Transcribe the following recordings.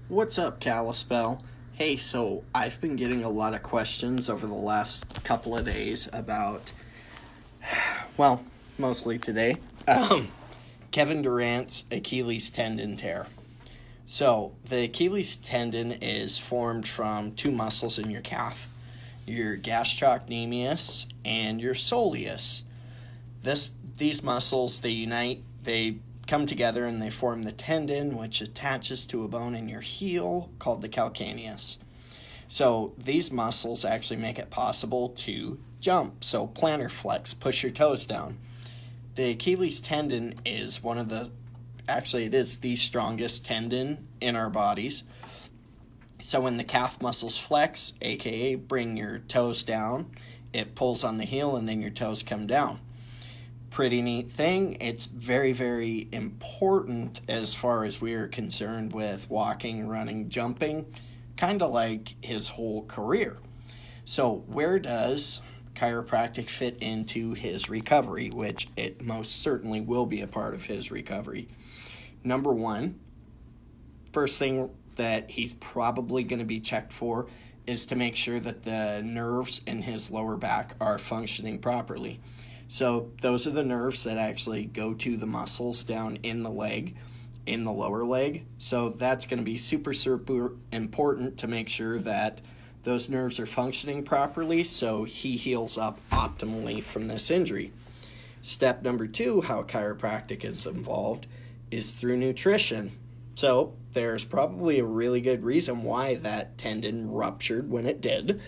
What's up, P.L.L.C? Hey, so I've been getting a lot of questions over the last couple of days about, well, mostly today, Kevin Durant's Achilles tendon tear. So, the Achilles tendon is formed from two muscles in your calf, your gastrocnemius and your soleus. These muscles, they unite, they come together and they form the tendon, which attaches to a bone in your heel called the calcaneus. So these muscles actually make it possible to jump. So plantar flex, push your toes down. The Achilles tendon is it is the strongest tendon in our bodies. So when the calf muscles flex, aka bring your toes down, it pulls on the heel and then your toes come down. Pretty neat thing. It's very, very important as far as we are concerned with walking, running, jumping, kind of like his whole career. So where does chiropractic fit into his recovery, which it most certainly will be a part of his recovery? Number one, first thing that he's probably going to be checked for is to make sure that the nerves in his lower back are functioning properly. So those are the nerves that actually go to the muscles down in the leg, in the lower leg. So that's going to be super, super important to make sure that those nerves are functioning properly so he heals up optimally from this injury. Step number two, how chiropractic is involved, is through nutrition. So there's probably a really good reason why that tendon ruptured when it did.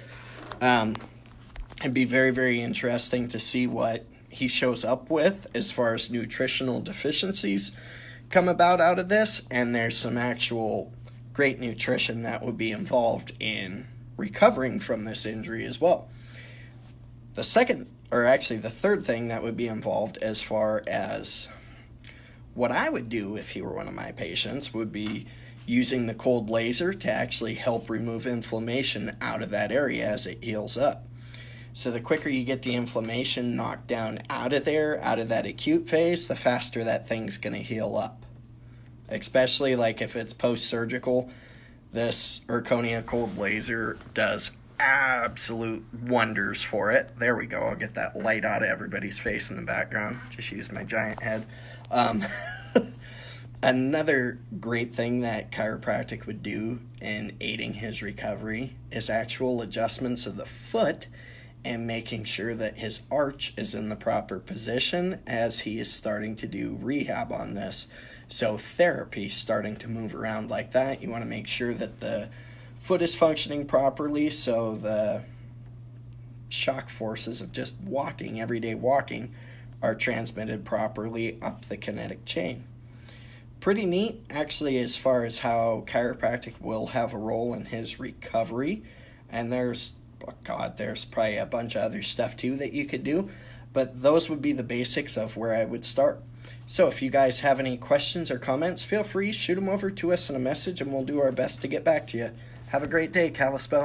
It'd be very, very interesting to see what he shows up with as far as nutritional deficiencies come about out of this, and there's some actual great nutrition that would be involved in recovering from this injury as well. The third thing that would be involved as far as what I would do if he were one of my patients would be using the cold laser to actually help remove inflammation out of that area as it heals up. So the quicker you get the inflammation knocked down out of there, out of that acute phase, the faster that thing's going to heal up. Especially like if it's post-surgical, this Zirconia cold laser does absolute wonders for it. There we go. I'll get that light out of everybody's face in the background. Just use my giant head. Another great thing that chiropractic would do in aiding his recovery is actual adjustments of the foot and making sure that his arch is in the proper position as he is starting to do rehab on this. So therapy starting to move around like that. You want to make sure that the foot is functioning properly so the shock forces of just walking, everyday walking, are transmitted properly up the kinetic chain. Pretty neat, actually, as far as how chiropractic will have a role in his recovery. And there's probably a bunch of other stuff too that you could do. But those would be the basics of where I would start. So if you guys have any questions or comments, feel free, shoot them over to us in a message and we'll do our best to get back to you. Have a great day, P.L.L.C.